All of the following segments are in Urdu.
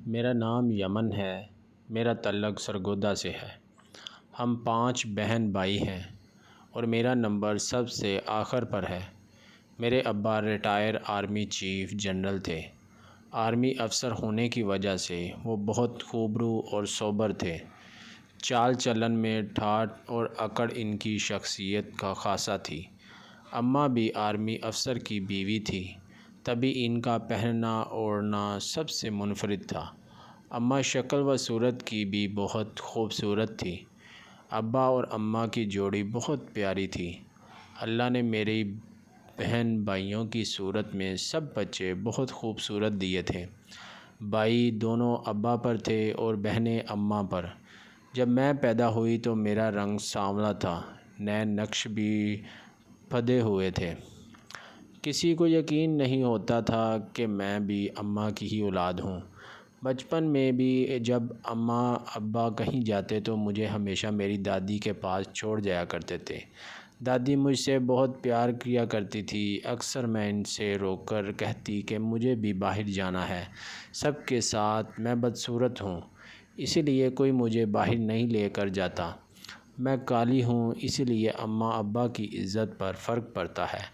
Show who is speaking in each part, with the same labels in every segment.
Speaker 1: میرا نام یمن ہے۔ میرا تعلق سرگودا سے ہے۔ ہم 5 بہن بھائی ہیں اور میرا نمبر سب سے آخر پر ہے۔ میرے ابا ریٹائر آرمی چیف جنرل تھے۔ آرمی افسر ہونے کی وجہ سے وہ بہت خوبرو اور سوبر تھے۔ چال چلن میں ٹھاٹھ اور اکڑ ان کی شخصیت کا خاصہ تھی۔ اماں بھی آرمی افسر کی بیوی تھی، تبھی ان کا پہننا اوڑھنا سب سے منفرد تھا۔ اماں شکل و صورت کی بھی بہت خوبصورت تھی۔ ابا اور اماں کی جوڑی بہت پیاری تھی۔ اللہ نے میری بہن بھائیوں کی صورت میں سب بچے بہت خوبصورت دیے تھے۔ بھائی دونوں ابا پر تھے اور بہنیں اماں پر۔ جب میں پیدا ہوئی تو میرا رنگ سانولا تھا، نئے نقش بھی پھدے ہوئے تھے۔ کسی کو یقین نہیں ہوتا تھا کہ میں بھی اماں کی ہی اولاد ہوں۔ بچپن میں بھی جب اماں ابا کہیں جاتے تو مجھے ہمیشہ میری دادی کے پاس چھوڑ جایا کرتے تھے۔ دادی مجھ سے بہت پیار کیا کرتی تھی۔ اکثر میں ان سے روک کر کہتی کہ مجھے بھی باہر جانا ہے، سب کے ساتھ میں بدصورت ہوں، اسی لیے کوئی مجھے باہر نہیں لے کر جاتا۔ میں کالی ہوں، اسی لیے اماں ابا کی عزت پر فرق پڑتا ہے۔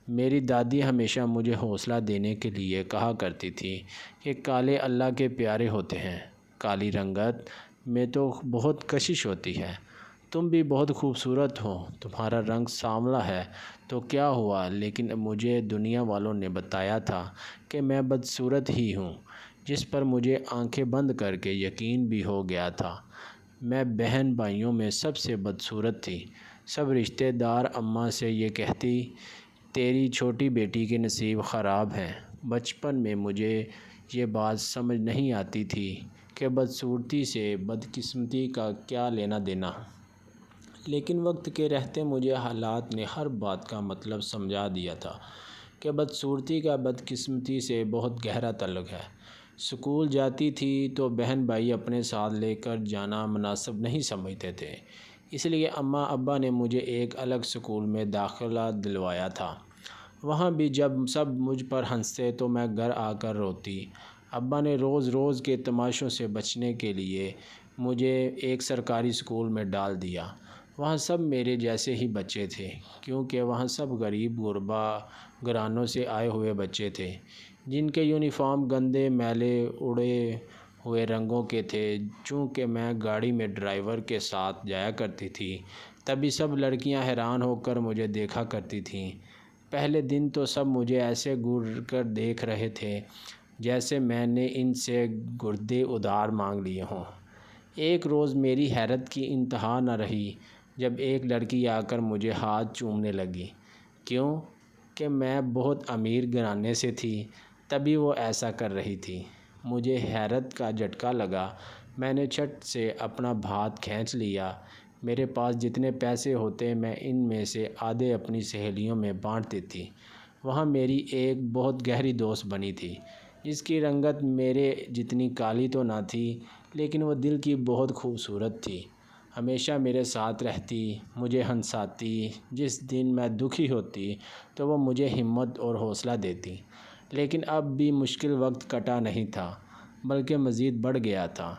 Speaker 1: میری دادی ہمیشہ مجھے حوصلہ دینے کے لیے کہا کرتی تھی کہ کالے اللہ کے پیارے ہوتے ہیں، کالی رنگت میں تو بہت کشش ہوتی ہے۔ تم بھی بہت خوبصورت ہو، تمہارا رنگ سانولا ہے تو کیا ہوا، لیکن مجھے دنیا والوں نے بتایا تھا کہ میں بدصورت ہی ہوں، جس پر مجھے آنکھیں بند کر کے یقین بھی ہو گیا تھا۔ میں بہن بھائیوں میں سب سے بدصورت تھی۔ سب رشتہ دار اماں سے یہ کہتی، تیری چھوٹی بیٹی کے نصیب خراب ہیں۔ بچپن میں مجھے یہ بات سمجھ نہیں آتی تھی کہ بدصورتی سے بدقسمتی کا کیا لینا دینا، لیکن وقت کے رہتے مجھے حالات نے ہر بات کا مطلب سمجھا دیا تھا کہ بدصورتی کا بدقسمتی سے بہت گہرا تعلق ہے۔ اسکول جاتی تھی تو بہن بھائی اپنے ساتھ لے کر جانا مناسب نہیں سمجھتے تھے، اس لیے اماں ابا نے مجھے ایک الگ اسکول میں داخلہ دلوایا تھا۔ وہاں بھی جب سب مجھ پر ہنستے تو میں گھر آ کر روتی۔ ابا نے روز روز کے تماشوں سے بچنے کے لیے مجھے ایک سرکاری اسکول میں ڈال دیا۔ وہاں سب میرے جیسے ہی بچے تھے، کیونکہ وہاں سب غریب غربا گھرانوں سے آئے ہوئے بچے تھے، جن کے یونیفارم گندے میلے اڑے ہوئے رنگوں کے تھے۔ چونکہ میں گاڑی میں ڈرائیور کے ساتھ جایا کرتی تھی، تبھی سب لڑکیاں حیران ہو کر مجھے دیکھا کرتی تھیں۔ پہلے دن تو سب مجھے ایسے گھور کر دیکھ رہے تھے جیسے میں نے ان سے گردے ادھار مانگ لیے ہوں۔ ایک روز میری حیرت کی انتہا نہ رہی جب ایک لڑکی آ کر مجھے ہاتھ چومنے لگی۔ کیوں کہ میں بہت امیر گھرانے سے تھی، تبھی وہ ایسا کر رہی تھی۔ مجھے حیرت کا جھٹکا لگا۔ میں نے جھٹ سے اپنا ہاتھ کھینچ لیا۔ میرے پاس جتنے پیسے ہوتے میں ان میں سے آدھے اپنی سہیلیوں میں بانٹ دیتی۔ وہاں میری ایک بہت گہری دوست بنی تھی، جس کی رنگت میرے جتنی کالی تو نہ تھی، لیکن وہ دل کی بہت خوبصورت تھی۔ ہمیشہ میرے ساتھ رہتی، مجھے ہنساتی۔ جس دن میں دکھی ہوتی تو وہ مجھے ہمت اور حوصلہ دیتی۔ لیکن اب بھی مشکل وقت کٹا نہیں تھا، بلکہ مزید بڑھ گیا تھا۔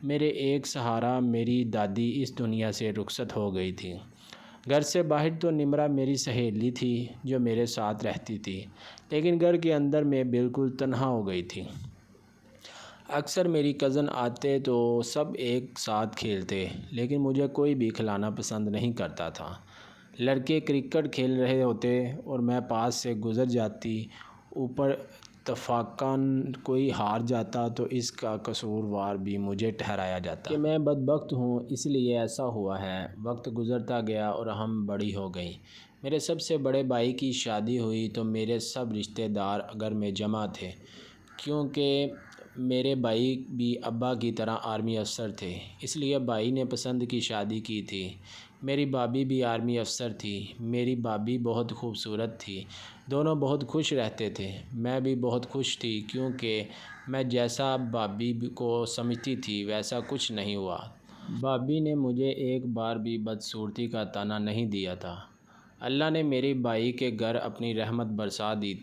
Speaker 1: میرے ایک سہارا میری دادی اس دنیا سے رخصت ہو گئی تھی۔ گھر سے باہر تو نمرہ میری سہیلی تھی جو میرے ساتھ رہتی تھی، لیکن گھر کے اندر میں بالکل تنہا ہو گئی تھی۔ اکثر میری کزن آتے تو سب ایک ساتھ کھیلتے، لیکن مجھے کوئی بھی کھلانا پسند نہیں کرتا تھا۔ لڑکے کرکٹ کھیل رہے ہوتے اور میں پاس سے گزر جاتی، اوپر اتفاقاً کوئی ہار جاتا تو اس کا قصوروار بھی مجھے ٹھہرایا جاتا کہ میں بدبخت ہوں، اس لیے ایسا ہوا ہے۔ وقت گزرتا گیا اور ہم بڑی ہو گئیں۔ میرے سب سے بڑے بھائی کی شادی ہوئی تو میرے سب رشتہ دار گھر میں جمع تھے، کیونکہ میرے بھائی بھی ابا کی طرح آرمی افسر تھے، اس لیے بھائی نے پسند کی شادی کی تھی۔ میری بھابھی بھی آرمی افسر تھی۔ میری بھابھی بہت خوبصورت تھی، دونوں بہت خوش رہتے تھے۔ میں بھی بہت خوش تھی، کیونکہ میں جیسا بھابھی کو سمجھتی تھی ویسا کچھ نہیں ہوا۔ بھابھی نے مجھے ایک بار بھی بدصورتی کا طعنہ نہیں دیا تھا۔ اللہ نے میرے بھائی کے گھر اپنی رحمت برسا دی۔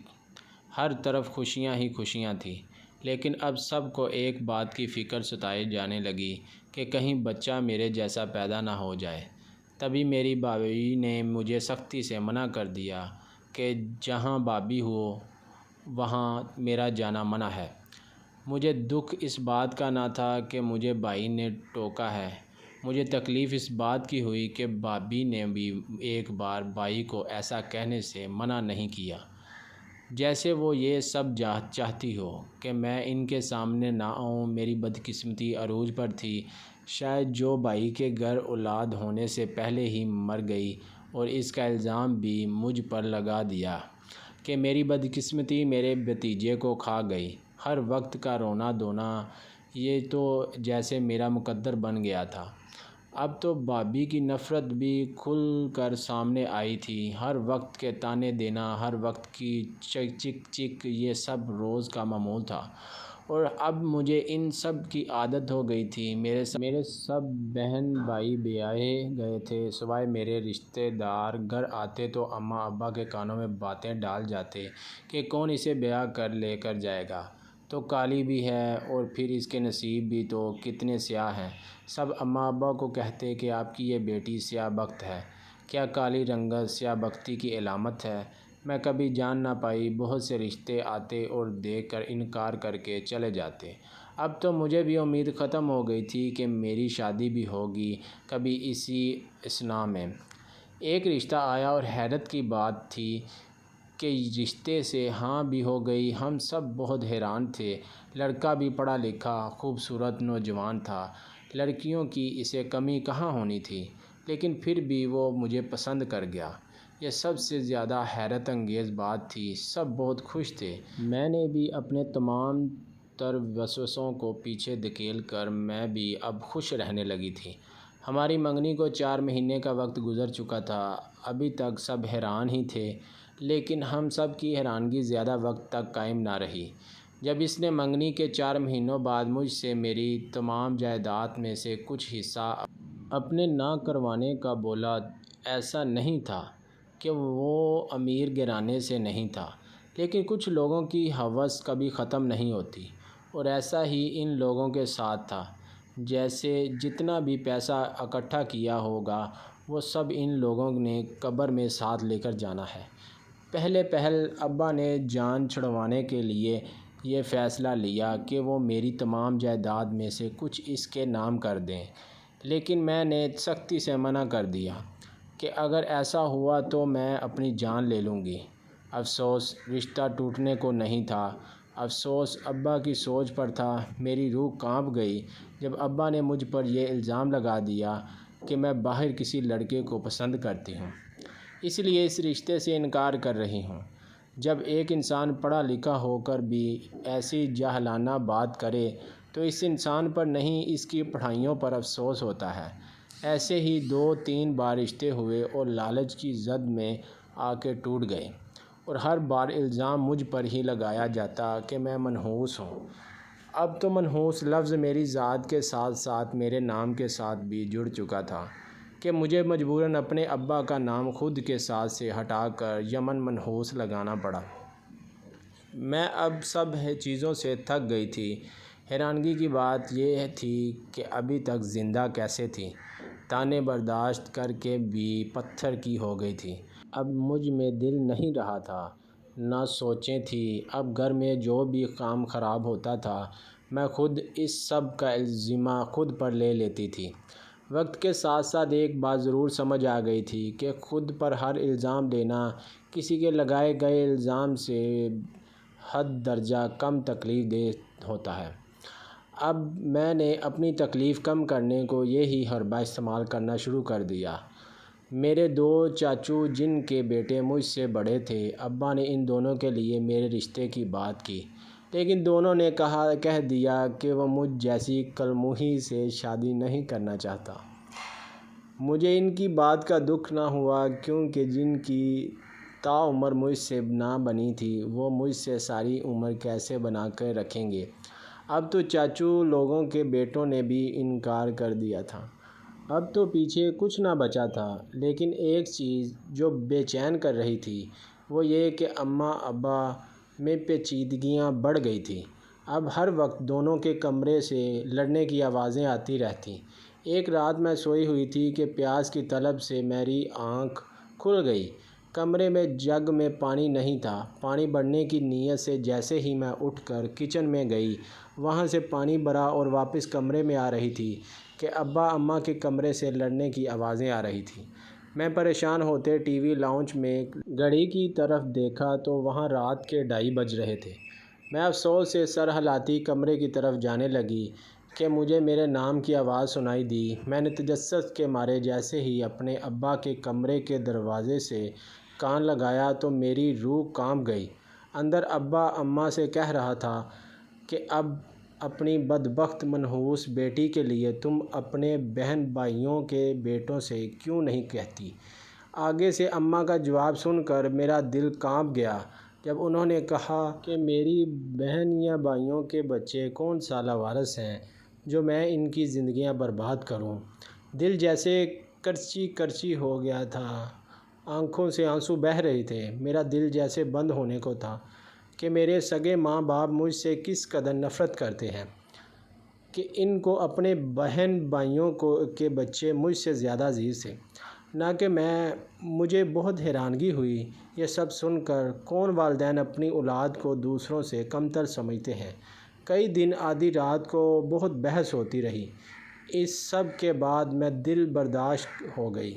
Speaker 1: ہر طرف خوشیاں ہی خوشیاں تھیں، لیکن اب سب کو ایک بات کی فکر ستائی جانے لگی کہ کہیں بچہ میرے جیسا پیدا نہ ہو جائے۔ تبھی میری بھابھی نے مجھے سختی سے منع کر دیا کہ جہاں بھابھی ہو وہاں میرا جانا منع ہے۔ مجھے دکھ اس بات کا نہ تھا کہ مجھے بھائی نے ٹوکا ہے، مجھے تکلیف اس بات کی ہوئی کہ بھابھی نے بھی ایک بار بھائی کو ایسا کہنے سے منع نہیں کیا، جیسے وہ یہ سب چاہتی ہو کہ میں ان کے سامنے نہ آؤں۔ میری بدقسمتی عروج پر تھی، شاید جو بھائی کے گھر اولاد ہونے سے پہلے ہی مر گئی، اور اس کا الزام بھی مجھ پر لگا دیا کہ میری بدقسمتی میرے بھتیجے کو کھا گئی۔ ہر وقت کا رونا دھونا، یہ تو جیسے میرا مقدر بن گیا تھا۔ اب تو بھابھی کی نفرت بھی کھل کر سامنے آئی تھی۔ ہر وقت کے طعنے دینا، ہر وقت کی چک چک، یہ سب روز کا معمول تھا، اور اب مجھے ان سب کی عادت ہو گئی تھی۔ میرے سب بہن بھائی بیاہے گئے تھے، سوائے میرے رشتہ دار۔ گھر آتے تو اماں ابا کے کانوں میں باتیں ڈال جاتے کہ کون اسے بیاہ کر لے کر جائے گا، تو کالی بھی ہے، اور پھر اس کے نصیب بھی تو کتنے سیاہ ہیں۔ سب اماں ابا کو کہتے کہ آپ کی یہ بیٹی سیاہ بخت ہے۔ کیا کالی رنگت سیاہ بختی کی علامت ہے؟ میں کبھی جان نہ پائی۔ بہت سے رشتے آتے اور دیکھ کر انکار کر کے چلے جاتے۔ اب تو مجھے بھی امید ختم ہو گئی تھی کہ میری شادی بھی ہوگی کبھی اسی اثنا میں۔ ایک رشتہ آیا اور حیرت کی بات تھی کہ رشتے سے ہاں بھی ہو گئی۔ ہم سب بہت حیران تھے۔ لڑکا بھی پڑھا لکھا، خوبصورت نوجوان تھا، لڑکیوں کی اسے کمی کہاں ہونی تھی، لیکن پھر بھی وہ مجھے پسند کر گیا۔ یہ سب سے زیادہ حیرت انگیز بات تھی۔ سب بہت خوش تھے۔ میں نے بھی اپنے تمام تر وسوسوں کو پیچھے دھکیل کر میں بھی اب خوش رہنے لگی تھی۔ ہماری منگنی کو 4 مہینے کا وقت گزر چکا تھا۔ ابھی تک سب حیران ہی تھے، لیکن ہم سب کی حیرانگی زیادہ وقت تک قائم نہ رہی۔ جب اس نے منگنی کے 4 مہینوں بعد مجھ سے میری تمام جائیداد میں سے کچھ حصہ اپنے نہ کروانے کا بولا، ایسا نہیں تھا کہ وہ امیر گھرانے سے نہیں تھا، لیکن کچھ لوگوں کی ہوس کبھی ختم نہیں ہوتی، اور ایسا ہی ان لوگوں کے ساتھ تھا۔ جیسے جتنا بھی پیسہ اکٹھا کیا ہوگا وہ سب ان لوگوں نے قبر میں ساتھ لے کر جانا ہے۔ پہل ابا نے جان چھڑوانے کے لیے یہ فیصلہ لیا کہ وہ میری تمام جائیداد میں سے کچھ اس کے نام کر دیں، لیکن میں نے سختی سے منع کر دیا کہ اگر ایسا ہوا تو میں اپنی جان لے لوں گی۔ افسوس رشتہ ٹوٹنے کو نہیں تھا، افسوس ابا کی سوچ پر تھا۔ میری روح کانپ گئی جب ابا نے مجھ پر یہ الزام لگا دیا کہ میں باہر کسی لڑکے کو پسند کرتی ہوں، اس لیے اس رشتے سے انکار کر رہی ہوں۔ جب ایک انسان پڑھا لکھا ہو کر بھی ایسی جاہلانہ بات کرے تو اس انسان پر نہیں، اس کی پڑھائیوں پر افسوس ہوتا ہے۔ ایسے ہی 2-3 بار رشتے ہوئے اور لالچ کی زد میں آ کے ٹوٹ گئے، اور ہر بار الزام مجھ پر ہی لگایا جاتا کہ میں منحوس ہوں۔ اب تو منحوس لفظ میری ذات کے ساتھ ساتھ میرے نام کے ساتھ بھی جڑ چکا تھا کہ مجھے مجبوراً اپنے ابا کا نام خود کے ساتھ سے ہٹا کر یمن منحوس لگانا پڑا۔ میں اب سب چیزوں سے تھک گئی تھی۔ حیرانگی کی بات یہ تھی کہ ابھی تک زندہ کیسے تھی، طعنے برداشت کر کے بھی پتھر کی ہو گئی تھی۔ اب مجھ میں دل نہیں رہا تھا، نہ سوچیں تھیں۔ اب گھر میں جو بھی کام خراب ہوتا تھا میں خود اس سب کا ذمہ خود پر لے لیتی تھی۔ وقت کے ساتھ ساتھ ایک بات ضرور سمجھ آ گئی تھی کہ خود پر ہر الزام لینا کسی کے لگائے گئے الزام سے حد درجہ کم تکلیف دہ ہوتا ہے۔ اب میں نے اپنی تکلیف کم کرنے کو یہی حربہ استعمال کرنا شروع کر دیا۔ میرے 2 چاچو جن کے بیٹے مجھ سے بڑے تھے، ابا نے ان دونوں کے لیے میرے رشتے کی بات کی، لیکن دونوں نے کہہ دیا کہ وہ مجھ جیسی کلموحی سے شادی نہیں کرنا چاہتا۔ مجھے ان کی بات کا دکھ نہ ہوا، کیونکہ جن کی تاعمر مجھ سے نہ بنی تھی وہ مجھ سے ساری عمر کیسے بنا کے رکھیں گے۔ اب تو چاچو لوگوں کے بیٹوں نے بھی انکار کر دیا تھا۔ اب تو پیچھے کچھ نہ بچا تھا، لیکن ایک چیز جو بے چین کر رہی تھی وہ یہ کہ اماں ابا میں پیچیدگیاں بڑھ گئی تھیں۔ اب ہر وقت دونوں کے کمرے سے لڑنے کی آوازیں آتی رہتیں۔ ایک رات میں سوئی ہوئی تھی کہ پیاس کی طلب سے میری آنکھ کھل گئی۔ کمرے میں جگ میں پانی نہیں تھا۔ پانی بھرنے کی نیت سے جیسے ہی میں اٹھ کر کچن میں گئی، وہاں سے پانی بھرا اور واپس کمرے میں آ رہی تھی کہ ابا اماں کے کمرے سے لڑنے کی آوازیں آ رہی تھیں۔ میں پریشان ہوتے ٹی وی لاؤنج میں گھڑی کی طرف دیکھا تو وہاں رات کے 2:30 بج رہے تھے۔ میں افسوس سے سر ہلاتی کمرے کی طرف جانے لگی کہ مجھے میرے نام کی آواز سنائی دی۔ میں نے تجسس کے مارے جیسے ہی اپنے ابا کے کمرے کے دروازے سے کان لگایا تو میری روح کانپ گئی۔ اندر ابا اماں سے کہہ رہا تھا کہ اب اپنی بدبخت منحوس بیٹی کے لیے تم اپنے بہن بھائیوں کے بیٹوں سے کیوں نہیں کہتی؟ آگے سے اماں کا جواب سن کر میرا دل کانپ گیا جب انہوں نے کہا کہ میری بہن یا بھائیوں کے بچے کون سا لاوارث ہیں جو میں ان کی زندگیاں برباد کروں۔ دل جیسے کرچی کرچی ہو گیا تھا، آنکھوں سے آنسو بہہ رہے تھے۔ میرا دل جیسے بند ہونے کو تھا کہ میرے سگے ماں باپ مجھ سے کس قدر نفرت کرتے ہیں کہ ان کو اپنے بہن بھائیوں کے بچے مجھ سے زیادہ عزیز تھے۔ نہ کہ مجھے بہت حیرانگی ہوئی یہ سب سن کر، کون والدین اپنی اولاد کو دوسروں سے کمتر سمجھتے ہیں۔ کئی دن آدھی رات کو بہت بحث ہوتی رہی۔ اس سب کے بعد میں دل برداشت ہو گئی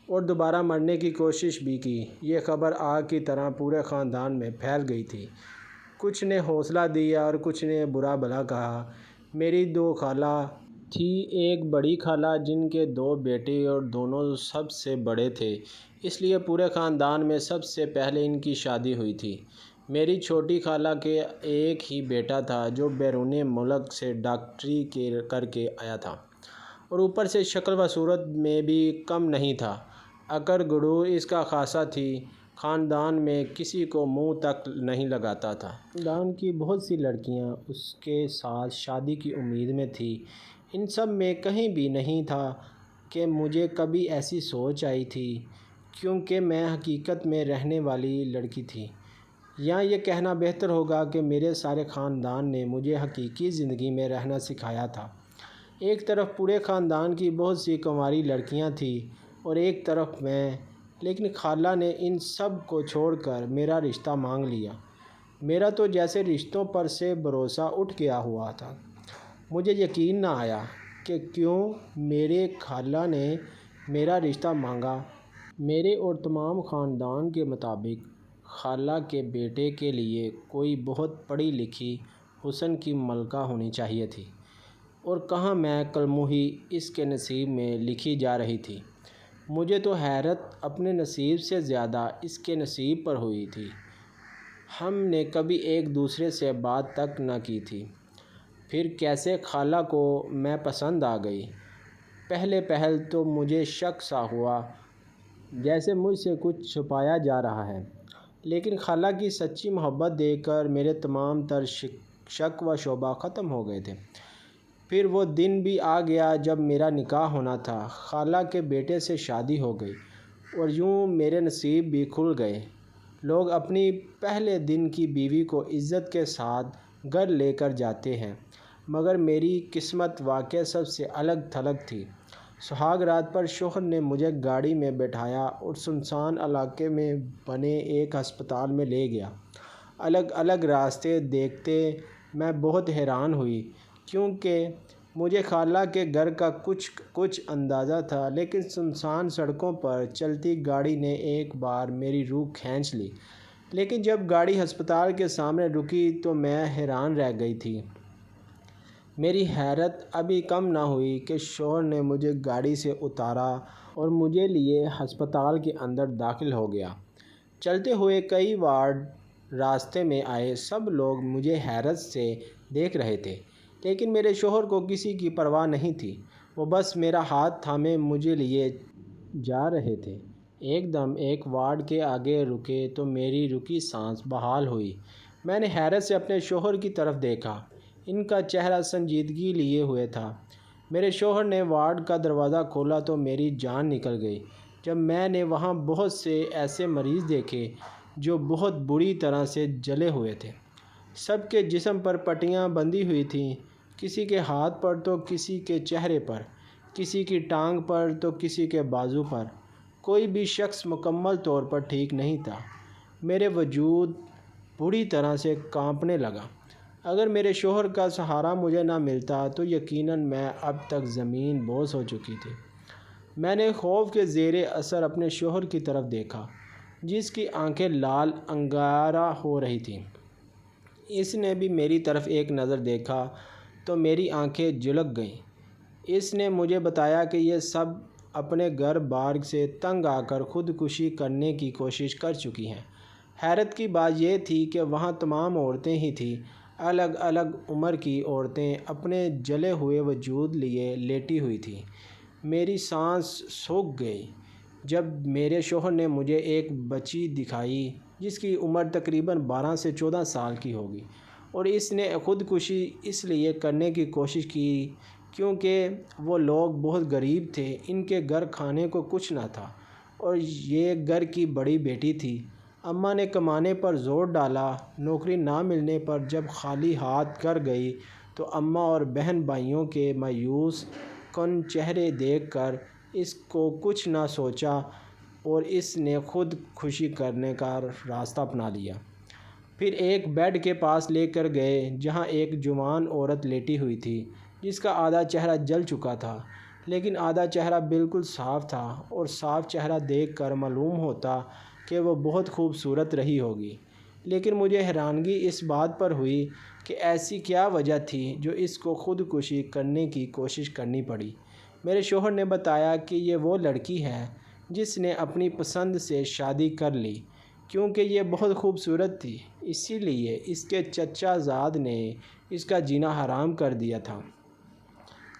Speaker 1: اور دوبارہ مرنے کی کوشش بھی کی۔ یہ خبر آگ کی طرح پورے خاندان میں پھیل گئی تھی۔ کچھ نے حوصلہ دیا اور کچھ نے برا بھلا کہا۔ میری 2 خالہ تھیں، ایک بڑی خالہ جن کے 2 بیٹے اور دونوں سب سے بڑے تھے، اس لیے پورے خاندان میں سب سے پہلے ان کی شادی ہوئی تھی۔ میری چھوٹی خالہ کے ایک ہی بیٹا تھا جو بیرون ملک سے ڈاکٹری کر کے آیا تھا اور اوپر سے شکل و صورت میں بھی کم نہیں تھا۔ اکڑ گڑو اس کا خاصہ تھی، خاندان میں کسی کو منہ تک نہیں لگاتا تھا۔ خاندان کی بہت سی لڑکیاں اس کے ساتھ شادی کی امید میں تھیں۔ ان سب میں کہیں بھی نہیں تھا کہ مجھے کبھی ایسی سوچ آئی تھی، کیونکہ میں حقیقت میں رہنے والی لڑکی تھی، یا یہ کہنا بہتر ہوگا کہ میرے سارے خاندان نے مجھے حقیقی زندگی میں رہنا سکھایا تھا۔ ایک طرف پورے خاندان کی بہت سی کنواری لڑکیاں تھیں اور ایک طرف میں، لیکن خالہ نے ان سب کو چھوڑ کر میرا رشتہ مانگ لیا۔ میرا تو جیسے رشتوں پر سے بھروسہ اٹھ گیا ہوا تھا۔ مجھے یقین نہ آیا کہ کیوں میرے خالہ نے میرا رشتہ مانگا۔ میرے اور تمام خاندان کے مطابق خالہ کے بیٹے کے لیے کوئی بہت پڑھی لکھی حسن کی ملکہ ہونی چاہیے تھی، اور کہاں میں کلموہی اس کے نصیب میں لکھی جا رہی تھی۔ مجھے تو حیرت اپنے نصیب سے زیادہ اس کے نصیب پر ہوئی تھی۔ ہم نے کبھی ایک دوسرے سے بات تک نہ کی تھی، پھر کیسے خالہ کو میں پسند آ گئی۔ پہل تو مجھے شک سا ہوا جیسے مجھ سے کچھ چھپایا جا رہا ہے، لیکن خالہ کی سچی محبت دیکھ کر میرے تمام تر شک و شبہ ختم ہو گئے تھے۔ پھر وہ دن بھی آ گیا جب میرا نکاح ہونا تھا۔ خالہ کے بیٹے سے شادی ہو گئی اور یوں میرے نصیب بھی کھل گئے۔ لوگ اپنی پہلے دن کی بیوی کو عزت کے ساتھ گھر لے کر جاتے ہیں، مگر میری قسمت واقعی سب سے الگ تھلگ تھی۔ سہاگ رات پر شوہر نے مجھے گاڑی میں بٹھایا اور سنسان علاقے میں بنے ایک ہسپتال میں لے گیا۔ الگ الگ راستے دیکھتے میں بہت حیران ہوئی، کیونکہ مجھے خالہ کے گھر کا کچھ اندازہ تھا، لیکن سنسان سڑکوں پر چلتی گاڑی نے ایک بار میری روح کھینچ لی۔ لیکن جب گاڑی ہسپتال کے سامنے رکی تو میں حیران رہ گئی تھی۔ میری حیرت ابھی کم نہ ہوئی کہ شوہر نے مجھے گاڑی سے اتارا اور مجھے لیے ہسپتال کے اندر داخل ہو گیا۔ چلتے ہوئے کئی وارڈ راستے میں آئے، سب لوگ مجھے حیرت سے دیکھ رہے تھے، لیکن میرے شوہر کو کسی کی پرواہ نہیں تھی۔ وہ بس میرا ہاتھ تھامے مجھے لیے جا رہے تھے۔ ایک دم ایک وارڈ کے آگے رکے تو میری رکی سانس بحال ہوئی۔ میں نے حیرت سے اپنے شوہر کی طرف دیکھا، ان کا چہرہ سنجیدگی لیے ہوئے تھا۔ میرے شوہر نے وارڈ کا دروازہ کھولا تو میری جان نکل گئی جب میں نے وہاں بہت سے ایسے مریض دیکھے جو بہت بری طرح سے جلے ہوئے تھے۔
Speaker 2: سب کے جسم پر پٹیاں بندھی ہوئی تھیں، کسی کے ہاتھ پر تو کسی کے چہرے پر، کسی کی ٹانگ پر تو کسی کے بازو پر۔ کوئی بھی شخص مکمل طور پر ٹھیک نہیں تھا۔ میرے وجود بری طرح سے کانپنے لگا۔ اگر میرے شوہر کا سہارا مجھے نہ ملتا تو یقیناً میں اب تک زمین بوس ہو چکی تھی۔ میں نے خوف کے زیر اثر اپنے شوہر کی طرف دیکھا، جس کی آنکھیں لال انگارہ ہو رہی تھیں۔ اس نے بھی میری طرف ایک نظر دیکھا تو میری آنکھیں جھلک گئیں۔ اس نے مجھے بتایا کہ یہ سب اپنے گھر بار سے تنگ آ کر خودکشی کرنے کی کوشش کر چکی ہیں۔ حیرت کی بات یہ تھی کہ وہاں تمام عورتیں ہی تھیں، الگ الگ عمر کی عورتیں اپنے جلے ہوئے وجود لیے لیٹی ہوئی تھیں۔ میری سانس سوکھ گئی جب میرے شوہر نے مجھے ایک بچی دکھائی جس کی عمر تقریباً 12 سے 14 سال کی ہوگی، اور اس نے خودکشی اس لیے کرنے کی کوشش کی کیونکہ وہ لوگ بہت غریب تھے، ان کے گھر کھانے کو کچھ نہ تھا، اور یہ گھر کی بڑی بیٹی تھی۔ اماں نے کمانے پر زور ڈالا، نوکری نہ ملنے پر جب خالی ہاتھ گھر گئی تو اماں اور بہن بھائیوں کے مایوس کن چہرے دیکھ کر اس کو کچھ نہ سوچا اور اس نے خود کشی کرنے کا راستہ اپنا لیا۔ پھر ایک بیڈ کے پاس لے کر گئے جہاں ایک جوان عورت لیٹی ہوئی تھی جس کا آدھا چہرہ جل چکا تھا، لیکن آدھا چہرہ بالکل صاف تھا، اور صاف چہرہ دیکھ کر معلوم ہوتا کہ وہ بہت خوبصورت رہی ہوگی۔ لیکن مجھے حیرانگی اس بات پر ہوئی کہ ایسی کیا وجہ تھی جو اس کو خودکشی کرنے کی کوشش کرنی پڑی۔ میرے شوہر نے بتایا کہ یہ وہ لڑکی ہے جس نے اپنی پسند سے شادی کر لی کیونکہ یہ بہت خوبصورت تھی، اسی لیے اس کے چچا زاد نے اس کا جینا حرام کر دیا تھا۔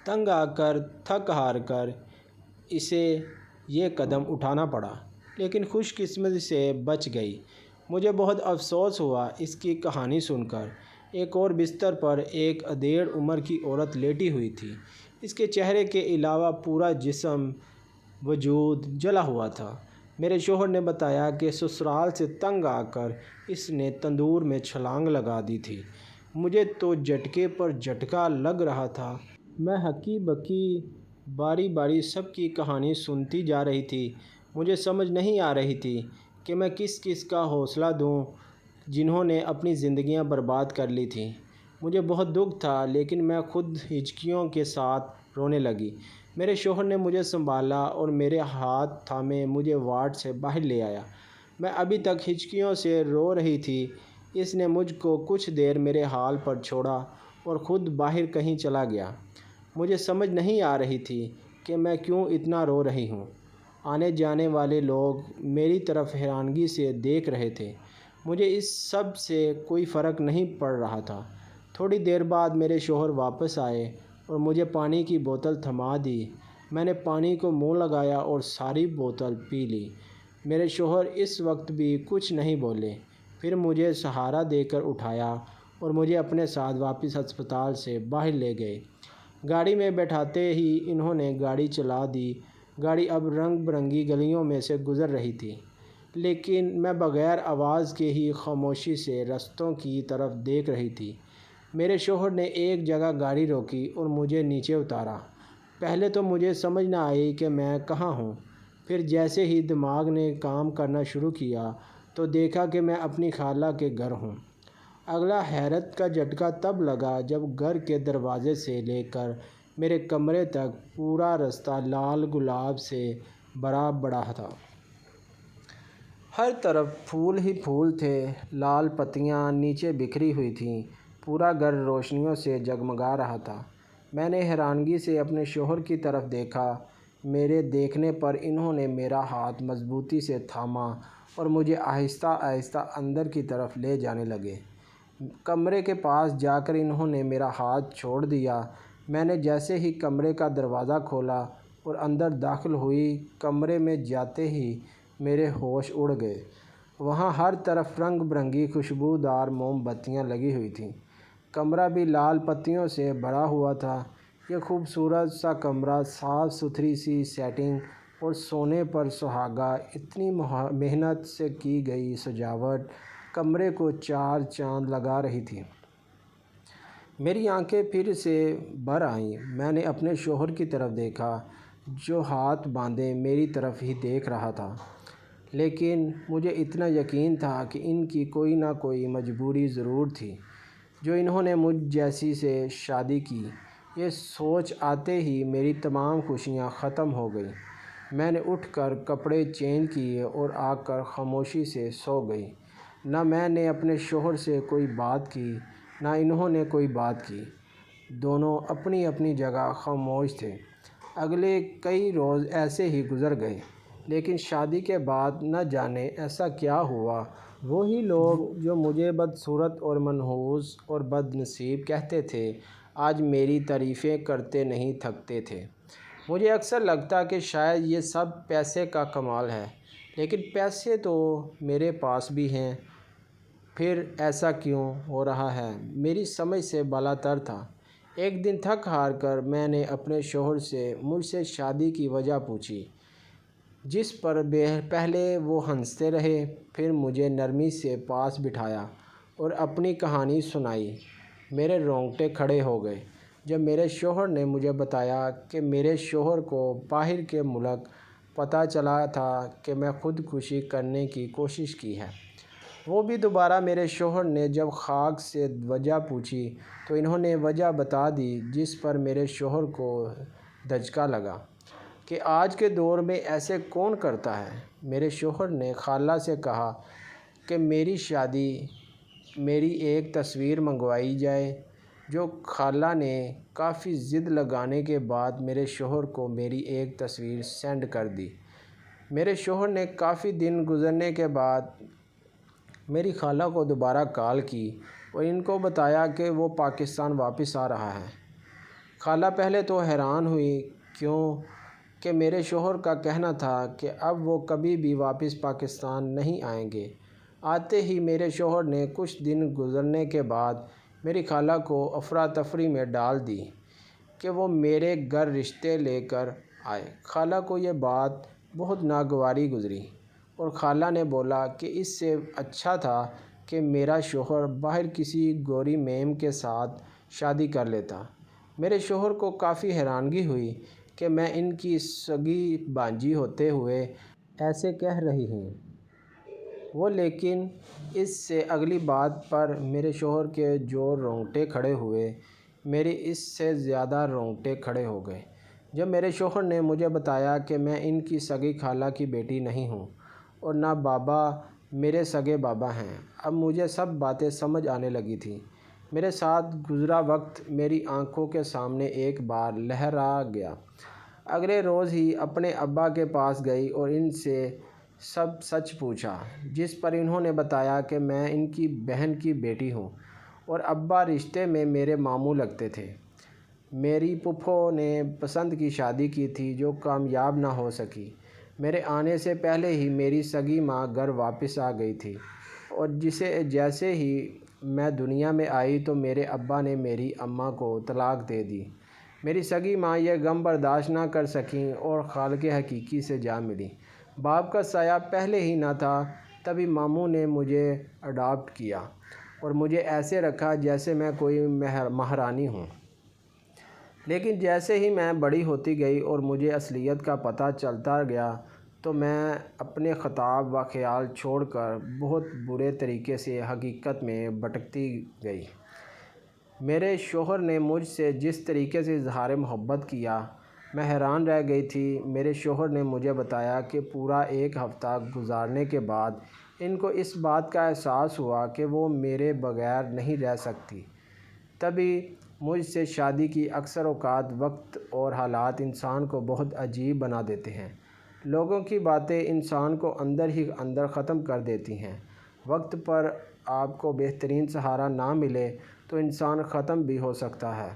Speaker 2: تنگ آ کر، تھک ہار کر اسے یہ قدم اٹھانا پڑا، لیکن خوش قسمتی سے بچ گئی۔ مجھے بہت افسوس ہوا اس کی کہانی سن کر۔ ایک اور بستر پر ایک ادھیڑ عمر کی عورت لیٹی ہوئی تھی۔ اس کے چہرے کے علاوہ پورا جسم، وجود جلا ہوا تھا۔ میرے شوہر نے بتایا کہ سسرال سے تنگ آ کر اس نے تندور میں چھلانگ لگا دی تھی۔ مجھے تو جھٹکے پر جھٹکا لگ رہا تھا۔ میں ہکی بکی باری باری سب کی کہانی سنتی جا رہی تھی۔ مجھے سمجھ نہیں آ رہی تھی کہ میں کس کس کا حوصلہ دوں جنہوں نے اپنی زندگیاں برباد کر لی تھیں۔ مجھے بہت دکھ تھا، لیکن میں خود ہچکیوں کے ساتھ رونے لگی۔ میرے شوہر نے مجھے سنبھالا اور میرے ہاتھ تھامے مجھے وارڈ سے باہر لے آیا۔ میں ابھی تک ہچکیوں سے رو رہی تھی۔ اس نے مجھ کو کچھ دیر میرے حال پر چھوڑا اور خود باہر کہیں چلا گیا۔ مجھے سمجھ نہیں آ رہی تھی کہ میں کیوں اتنا رو رہی ہوں۔ آنے جانے والے لوگ میری طرف حیرانگی سے دیکھ رہے تھے۔ مجھے اس سب سے کوئی فرق نہیں پڑ رہا تھا۔ تھوڑی دیر بعد میرے شوہر واپس آئے اور مجھے پانی کی بوتل تھما دی۔ میں نے پانی کو منہ لگایا اور ساری بوتل پی لی۔ میرے شوہر اس وقت بھی کچھ نہیں بولے۔ پھر مجھے سہارا دے کر اٹھایا اور مجھے اپنے ساتھ واپس ہسپتال سے باہر لے گئے۔ گاڑی میں بیٹھاتے ہی انہوں نے گاڑی چلا دی۔ گاڑی اب رنگ برنگی گلیوں میں سے گزر رہی تھی، لیکن میں بغیر آواز کے ہی خاموشی سے رستوں کی طرف دیکھ رہی تھی۔ میرے شوہر نے ایک جگہ گاڑی روکی اور مجھے نیچے اتارا۔ پہلے تو مجھے سمجھ نہ آئی کہ میں کہاں ہوں۔ پھر جیسے ہی دماغ نے کام کرنا شروع کیا تو دیکھا کہ میں اپنی خالہ کے گھر ہوں۔ اگلا حیرت کا جھٹکا تب لگا جب گھر کے دروازے سے لے کر میرے کمرے تک پورا راستہ لال گلاب سے بھرا پڑا تھا۔ ہر طرف پھول ہی پھول تھے، لال پتیاں نیچے بکھری ہوئی تھیں، پورا گھر روشنیوں سے جگمگا رہا تھا۔ میں نے حیرانگی سے اپنے شوہر کی طرف دیکھا۔ میرے دیکھنے پر انہوں نے میرا ہاتھ مضبوطی سے تھاما اور مجھے آہستہ آہستہ اندر کی طرف لے جانے لگے۔ کمرے کے پاس جا کر انہوں نے میرا ہاتھ چھوڑ دیا۔ میں نے جیسے ہی کمرے کا دروازہ کھولا اور اندر داخل ہوئی، کمرے میں جاتے ہی میرے ہوش اڑ گئے۔ وہاں ہر طرف رنگ برنگی خوشبودار موم بتیاں لگی ہوئی تھیں۔ کمرہ بھی لال پتیوں سے بھرا ہوا تھا۔ یہ خوبصورت سا کمرہ، صاف ستھری سی سیٹنگ اور سونے پر سہاگا، اتنی محنت سے کی گئی سجاوٹ کمرے کو چار چاند لگا رہی تھی۔ میری آنکھیں پھر سے بھر آئیں۔ میں نے اپنے شوہر کی طرف دیکھا جو ہاتھ باندھے میری طرف ہی دیکھ رہا تھا، لیکن مجھے اتنا یقین تھا کہ ان کی کوئی نہ کوئی مجبوری ضرور تھی جو انہوں نے مجھ جیسی سے شادی کی۔ یہ سوچ آتے ہی میری تمام خوشیاں ختم ہو گئیں۔ میں نے اٹھ کر کپڑے چینج کیے اور آ کر خاموشی سے سو گئی۔ نہ میں نے اپنے شوہر سے کوئی بات کی، نہ انہوں نے کوئی بات کی۔ دونوں اپنی اپنی جگہ خاموش تھے۔ اگلے کئی روز ایسے ہی گزر گئے، لیکن شادی کے بعد نہ جانے ایسا کیا ہوا، وہی لوگ جو مجھے بدصورت اور منحوس اور بد نصیب کہتے تھے آج میری تعریفیں کرتے نہیں تھکتے تھے۔ مجھے اکثر لگتا کہ شاید یہ سب پیسے کا کمال ہے، لیکن پیسے تو میرے پاس بھی ہیں، پھر ایسا کیوں ہو رہا ہے؟ میری سمجھ سے بالاتر تھا۔ ایک دن تھک ہار کر میں نے اپنے شوہر سے مجھ سے شادی کی وجہ پوچھی، جس پر پہلے وہ ہنستے رہے، پھر مجھے نرمی سے پاس بٹھایا اور اپنی کہانی سنائی۔ میرے رونگٹے کھڑے ہو گئے جب میرے شوہر نے مجھے بتایا کہ میرے شوہر کو باہر کے ملک پتہ چلا تھا کہ میں خودکشی کرنے کی کوشش کی ہے۔ وہ بھی دوبارہ میرے شوہر نے جب خاک سے وجہ پوچھی تو انہوں نے وجہ بتا دی، جس پر میرے شوہر کو دھچکا لگا کہ آج کے دور میں ایسے کون کرتا ہے۔ میرے شوہر نے خالہ سے کہا کہ میری شادی میری ایک تصویر منگوائی جائے، جو خالہ نے کافی ضد لگانے کے بعد میرے شوہر کو میری ایک تصویر سینڈ کر دی۔ میرے شوہر نے کافی دن گزرنے کے بعد میری خالہ کو دوبارہ کال کی اور ان کو بتایا کہ وہ پاکستان واپس آ رہا ہے۔ خالہ پہلے تو حیران ہوئی، کیوں کہ میرے شوہر کا کہنا تھا کہ اب وہ کبھی بھی واپس پاکستان نہیں آئیں گے۔ آتے ہی میرے شوہر نے کچھ دن گزرنے کے بعد میری خالہ کو افراتفری میں ڈال دی کہ وہ میرے گھر رشتے لے کر آئے۔ خالہ کو یہ بات بہت ناگواری گزری اور خالہ نے بولا کہ اس سے اچھا تھا کہ میرا شوہر باہر کسی گوری میم کے ساتھ شادی کر لیتا۔ میرے شوہر کو کافی حیرانگی ہوئی کہ میں ان کی سگی بانجی ہوتے ہوئے ایسے کہہ رہی ہوں۔ وہ لیکن اس سے اگلی بات پر میرے شوہر کے جو رونگٹے کھڑے ہوئے، میرے اس سے زیادہ رونگٹے کھڑے ہو گئے جب میرے شوہر نے مجھے بتایا کہ میں ان کی سگی خالہ کی بیٹی نہیں ہوں اور نہ بابا میرے سگے بابا ہیں۔ اب مجھے سب باتیں سمجھ آنے لگی تھیں۔ میرے ساتھ گزرا وقت میری آنکھوں کے سامنے ایک بار لہرا گیا۔ اگلے روز ہی اپنے ابا کے پاس گئی اور ان سے سب سچ پوچھا، جس پر انہوں نے بتایا کہ میں ان کی بہن کی بیٹی ہوں اور ابا رشتے میں میرے ماموں لگتے تھے۔ میری پھپھو نے پسند کی شادی کی تھی جو کامیاب نہ ہو سکی۔ میرے آنے سے پہلے ہی میری سگی ماں گھر واپس آ گئی تھی اور جیسے ہی میں دنیا میں آئی تو میرے ابا نے میری اماں کو طلاق دے دی۔ میری سگی ماں یہ غم برداشت نہ کر سکیں اور خالق حقیقی سے جا ملی۔ باپ کا سایہ پہلے ہی نہ تھا، تبھی ماموں نے مجھے اڈاپٹ کیا اور مجھے ایسے رکھا جیسے میں کوئی مہارانی ہوں۔ لیکن جیسے ہی میں بڑی ہوتی گئی اور مجھے اصلیت کا پتہ چلتا گیا تو میں اپنے خطاب و خیال چھوڑ کر بہت برے طریقے سے حقیقت میں بھٹکتی گئی۔ میرے شوہر نے مجھ سے جس طریقے سے اظہار محبت کیا، میں حیران رہ گئی تھی۔ میرے شوہر نے مجھے بتایا کہ پورا ایک ہفتہ گزارنے کے بعد ان کو اس بات کا احساس ہوا کہ وہ میرے بغیر نہیں رہ سکتی۔ تبھی مجھ سے شادی کی۔ اکثر اوقات وقت اور حالات انسان کو بہت عجیب بنا دیتے ہیں۔ لوگوں کی باتیں انسان کو اندر ہی اندر ختم کر دیتی ہیں۔ وقت پر آپ کو بہترین سہارا نہ ملے تو انسان ختم بھی ہو سکتا ہے۔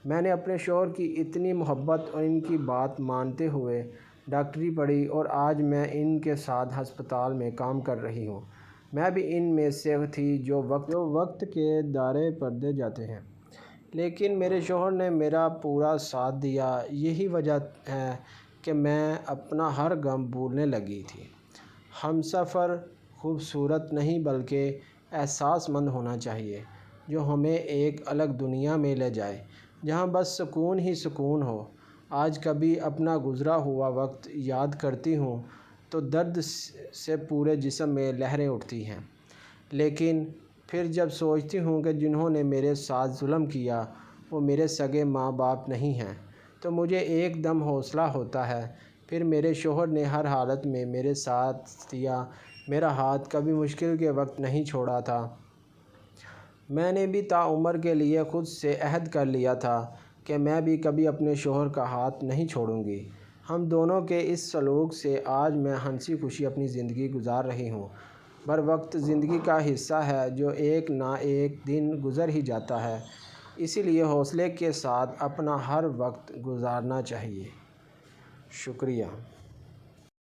Speaker 2: میں نے اپنے شوہر کی اتنی محبت اور ان کی بات مانتے ہوئے ڈاکٹری پڑھی اور آج میں ان کے ساتھ ہسپتال میں کام کر رہی ہوں۔ میں بھی ان میں سے تھی جو وقت کے دائرے پردے جاتے ہیں، لیکن میرے شوہر نے میرا پورا ساتھ دیا۔ یہی وجہ ہے کہ میں اپنا ہر غم بھولنے لگی تھی۔ ہمسفر خوبصورت نہیں بلکہ احساس مند ہونا چاہیے جو ہمیں ایک الگ دنیا میں لے جائے جہاں بس سکون ہی سکون ہو۔ آج کبھی اپنا گزرا ہوا وقت یاد کرتی ہوں تو درد سے پورے جسم میں لہریں اٹھتی ہیں، لیکن پھر جب سوچتی ہوں کہ جنہوں نے میرے ساتھ ظلم کیا وہ میرے سگے ماں باپ نہیں ہیں تو مجھے ایک دم حوصلہ ہوتا ہے۔ پھر میرے شوہر نے ہر حالت میں میرے ساتھ دیا، میرا ہاتھ کبھی مشکل کے وقت نہیں چھوڑا تھا۔ میں نے بھی تاعمر کے لیے خود سے عہد کر لیا تھا کہ میں بھی کبھی اپنے شوہر کا ہاتھ نہیں چھوڑوں گی۔ ہم دونوں کے اس سلوک سے آج میں ہنسی خوشی اپنی زندگی گزار رہی ہوں۔ بروقت زندگی کا حصہ ہے جو ایک نہ ایک دن گزر ہی جاتا ہے، اسی لیے حوصلے کے ساتھ اپنا ہر وقت گزارنا چاہیے۔ شکریہ۔